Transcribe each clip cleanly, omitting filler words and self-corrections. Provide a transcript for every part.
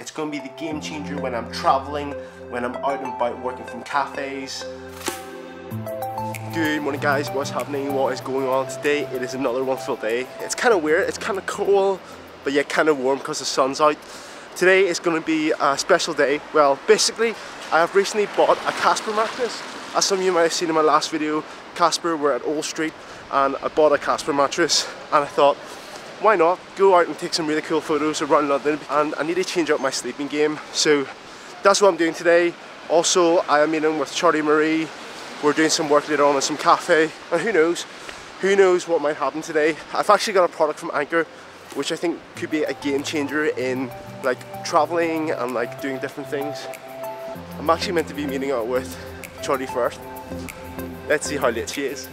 It's going to be the game changer when I'm traveling, when I'm out and about working from cafes. Good morning guys, what's happening, what is going on today? It is another wonderful day. It's kind of weird, it's kind of cool, but yet kind of warm because the sun's out. Today is going to be a special day. Well, basically, I have recently bought a Casper mattress. As some of you might have seen in my last video, Casper were at Old Street and I bought a Casper mattress and I thought, why not go out and take some really cool photos around London, and I need to change up my sleeping game. So that's what I'm doing today. Also, I am meeting with CHARLI Marie. We're doing some work later on in some cafe, and who knows what might happen today. I've actually got a product from Anker which I think could be a game changer in like traveling and like doing different things. I'm actually meant to be meeting up with CHARLI first. Let's see how late she is.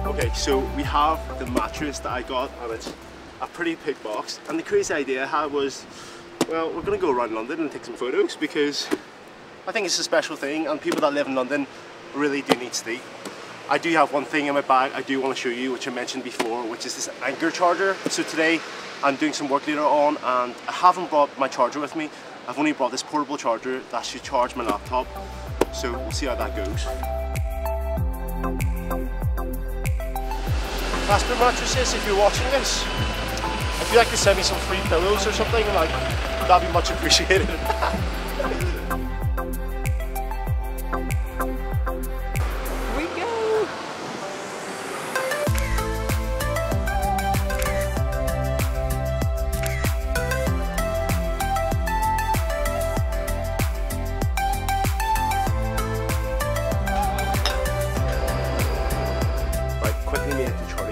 Okay, so we have the mattress that I got, and it's a pretty big box. And the crazy idea I had was, well, we're gonna go around London and take some photos because I think it's a special thing, and people that live in London really do need sleep. I do have one thing in my bag I do want to show you, which I mentioned before, which is this Anker charger. So today I'm doing some work later on and I haven't brought my charger with me. I've only brought this portable charger that should charge my laptop. So we'll see how that goes. Casper Mattresses, if you're watching this, if you'd like to send me some free pillows or something, like, that'd be much appreciated.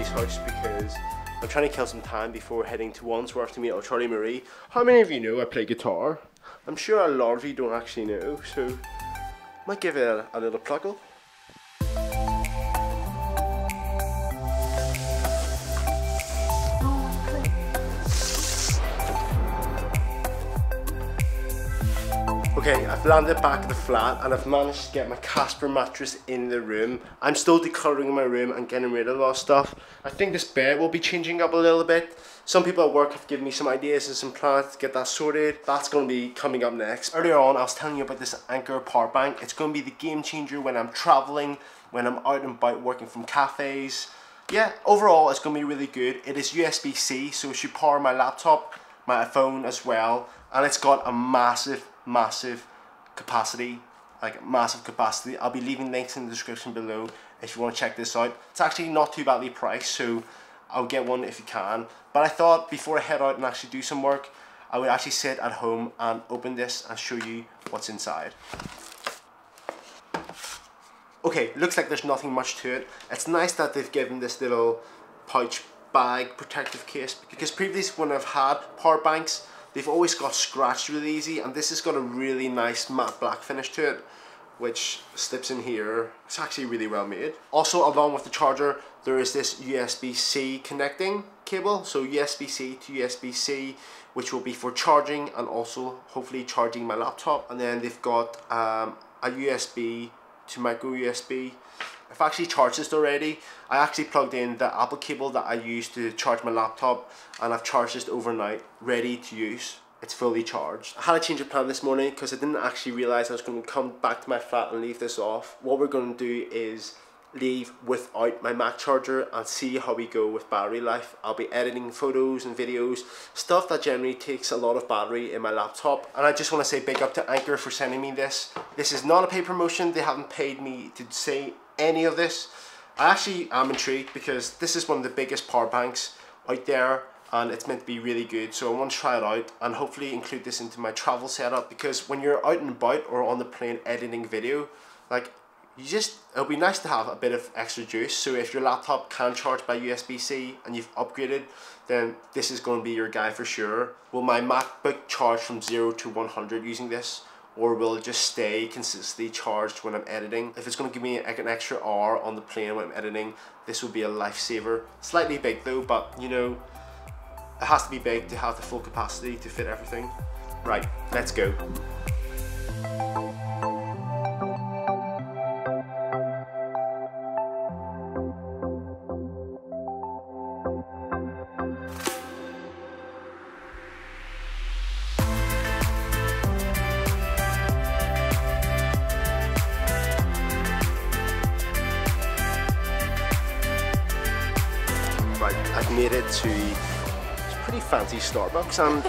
House because I'm trying to kill some time before heading to Wandsworth to meet up with CHARLI Marie. How many of you know I play guitar? I'm sure a lot of you don't actually know, so might give it a little pluckle. Okay, I've landed back at the flat and I've managed to get my Casper mattress in the room. I'm still decluttering my room and getting rid of a lot of stuff. I think this bed will be changing up a little bit. Some people at work have given me some ideas and some plans to get that sorted. That's going to be coming up next. Earlier on I was telling you about this Anker power bank. It's going to be the game changer when I'm traveling, when I'm out and about working from cafes. Yeah, overall it's going to be really good. It is USB-C, so it should power my laptop, my phone as well, and it's got a massive capacity, like massive capacity. I'll be leaving links in the description below if you want to check this out. It's actually not too badly priced, so I'll get one if you can. But I thought before I head out and actually do some work, I would actually sit at home and open this and show you what's inside. Okay, looks like there's nothing much to it. It's nice that they've given this little pouch bag protective case, because previously when I've had power banks, they've always got scratched really easy, and this has got a really nice matte black finish to it, which slips in here. It's actually really well made. Also, along with the charger, there is this USB-C connecting cable, so USB-C to USB-C, which will be for charging and also hopefully charging my laptop. And then they've got a USB to micro USB. I've actually charged this already. I actually plugged in the Apple cable that I use to charge my laptop, and I've charged this overnight, ready to use. It's fully charged. I had a change of plan this morning because I didn't actually realize I was going to come back to my flat and leave this off. What we're going to do is leave without my Mac charger and see how we go with battery life. I'll be editing photos and videos, stuff that generally takes a lot of battery in my laptop. And I just want to say big up to Anker for sending me this. This is not a paid promotion. They haven't paid me to say any of this. I actually am intrigued because this is one of the biggest power banks out there and it's meant to be really good, so I want to try it out and hopefully include this into my travel setup, because when you're out and about or on the plane editing video, like, it'll be nice to have a bit of extra juice. So if your laptop can charge by USB-C and you've upgraded, then this is going to be your guy for sure. Will my MacBook charge from 0 to 100 using this, or will it just stay consistently charged when I'm editing? If it's going to give me like an extra hour on the plane when I'm editing, this will be a lifesaver. Slightly big though, but you know, it has to be big to have the full capacity to fit everything. Right, let's go. made it to this pretty fancy Starbucks, and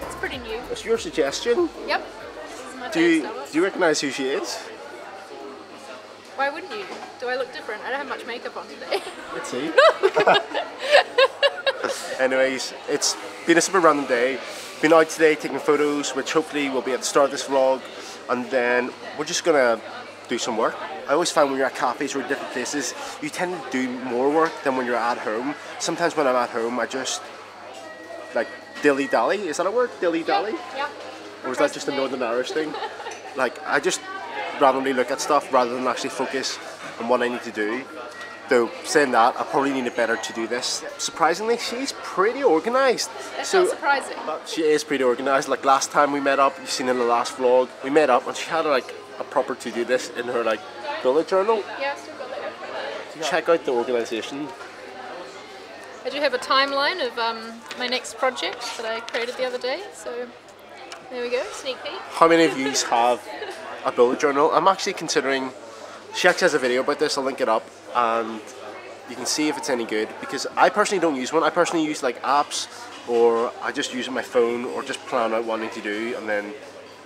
It's pretty new. it's your suggestion. Yep. This is my Do favourite Starbucks. you recognise who she is? Why wouldn't you? Do I look different? I don't have much makeup on today. Let's see. Anyways, it's been a super random day. Been out today taking photos, which hopefully will be at the start of this vlog, and then we're just gonna do some work. I always find when you're at cafes or different places, you tend to do more work than when you're at home. Sometimes when I'm at home, I just like dilly-dally. Is that a word? Dilly-dally? Yeah. Or is that just a Northern Irish thing? Like, I just randomly look at stuff rather than actually focus on what I need to do. Though, saying that, I probably need a better to-do list. Surprisingly, she's pretty organised. That's not surprising. She is pretty organised. Like last time we met up, you've seen in the last vlog, we met up and she had like a proper to-do list in her like bullet journal. Yeah, I've still got that. Check out the organisation. I do have a timeline of my next project that I created the other day, so there we go, sneak peek. How many of you have a bullet journal? I'm actually considering, she actually has a video about this, I'll link it up, and you can see if it's any good, because I personally don't use one. I personally use like apps, or I just use it on my phone, or just plan out what I need to do and then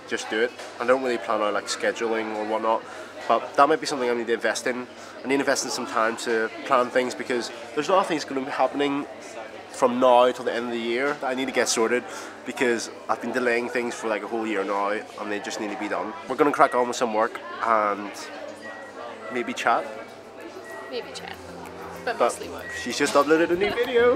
just do it. I don't really plan out like scheduling or whatnot, but that might be something I need to invest in. I need to invest in some time to plan things, because there's a lot of things going to be happening from now till the end of the year that I need to get sorted, because I've been delaying things for like a whole year now and they just need to be done. We're going to crack on with some work and maybe chat. Maybe chat, but mostly work. She's just uploaded a new video.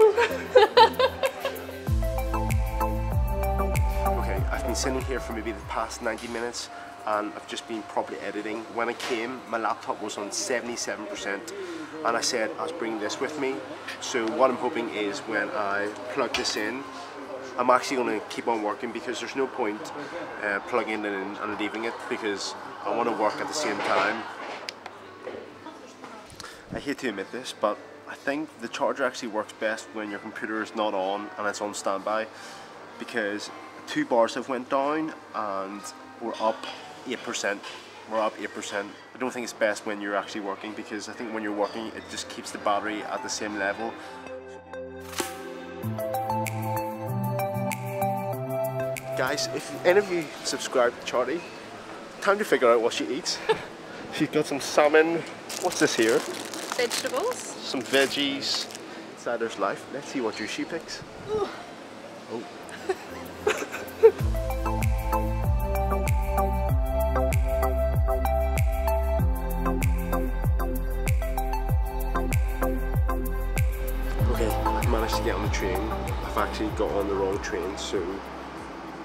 Okay, I've been sitting here for maybe the past 90 minutes and I've just been properly editing. When I came, my laptop was on 77% and I said I was bringing this with me. So what I'm hoping is when I plug this in, I'm actually going to keep on working, because there's no point plugging it in and leaving it, because I want to work at the same time. I hate to admit this, but I think the charger actually works best when your computer is not on and it's on standby, because 2 bars have went down and we're up 8%. We're up 8%. I don't think it's best when you're actually working, because I think when you're working it just keeps the battery at the same level. Guys, if any of you subscribe to CHARLI, time to figure out what she eats. She's got some salmon. What's this here? Vegetables. Some veggies. Insider's life. Let's see what juice she picks. Ooh. Oh. Okay, I've managed to get on the train. I've actually got on the wrong train, so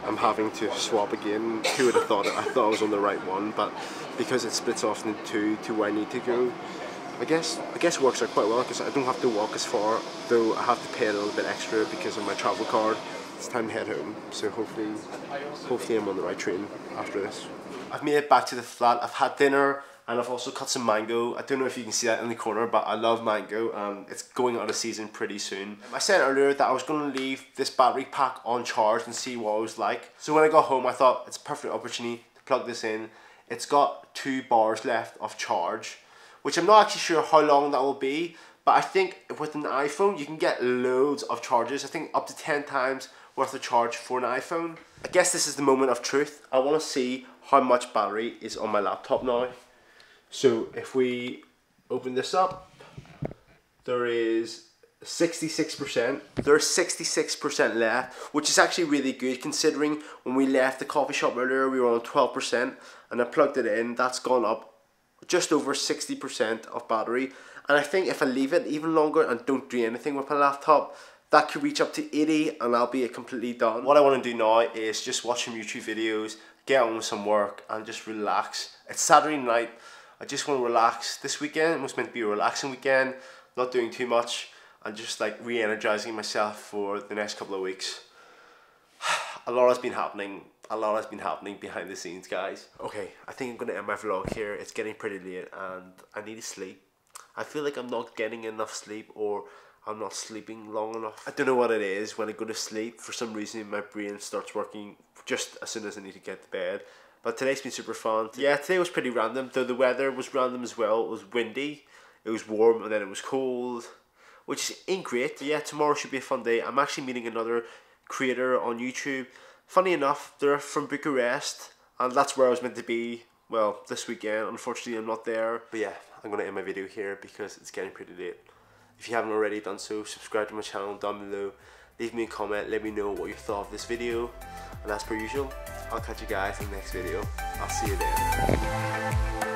I'm having to swap again. Who would have thought it? I thought I was on the right one, but because it splits off into two to where I need to go, I guess it works out quite well, because I don't have to walk as far, though I have to pay a little bit extra because of my travel card. It's time to head home, so hopefully I'm on the right train after this. I've made it back to the flat. I've had dinner and I've also cut some mango. I don't know if you can see that in the corner, but I love mango and it's going out of season pretty soon. I said earlier that I was going to leave this battery pack on charge and see what it was like. So when I got home I thought it's a perfect opportunity to plug this in. It's got 2 bars left of charge, which I'm not actually sure how long that will be, but I think with an iPhone you can get loads of charges. I think up to 10 times worth of charge for an iPhone. I guess this is the moment of truth. I want to see how much battery is on my laptop now. So if we open this up, there is 66%. There's 66% left, which is actually really good considering when we left the coffee shop earlier we were on 12% and I plugged it in. That's gone up just over 60% of battery, and I think if I leave it even longer and don't do anything with my laptop, that could reach up to 80 and I'll be completely done. What I want to do now is just watch some YouTube videos, get on with some work and just relax. It's Saturday night. I just want to relax. This weekend was meant to be a relaxing weekend, not doing too much and just like re-energizing myself for the next couple of weeks. A lot has been happening. A lot has been happening behind the scenes, guys. Okay, I think I'm going to end my vlog here. It's getting pretty late and I need to sleep. I feel like I'm not getting enough sleep, or I'm not sleeping long enough. I don't know what it is. When I go to sleep, for some reason my brain starts working just as soon as I need to get to bed. But today's been super fun. Yeah, today was pretty random, though the weather was random as well. It was windy, it was warm, and then it was cold. which ain't great. Yeah, tomorrow should be a fun day. I'm actually meeting another creator on YouTube. Funny enough, they're from Bucharest, and that's where I was meant to be, well, this weekend. Unfortunately, I'm not there. But yeah, I'm going to end my video here because it's getting pretty late. If you haven't already done so, subscribe to my channel down below. Leave me a comment, let me know what you thought of this video. And as per usual, I'll catch you guys in the next video. I'll see you then.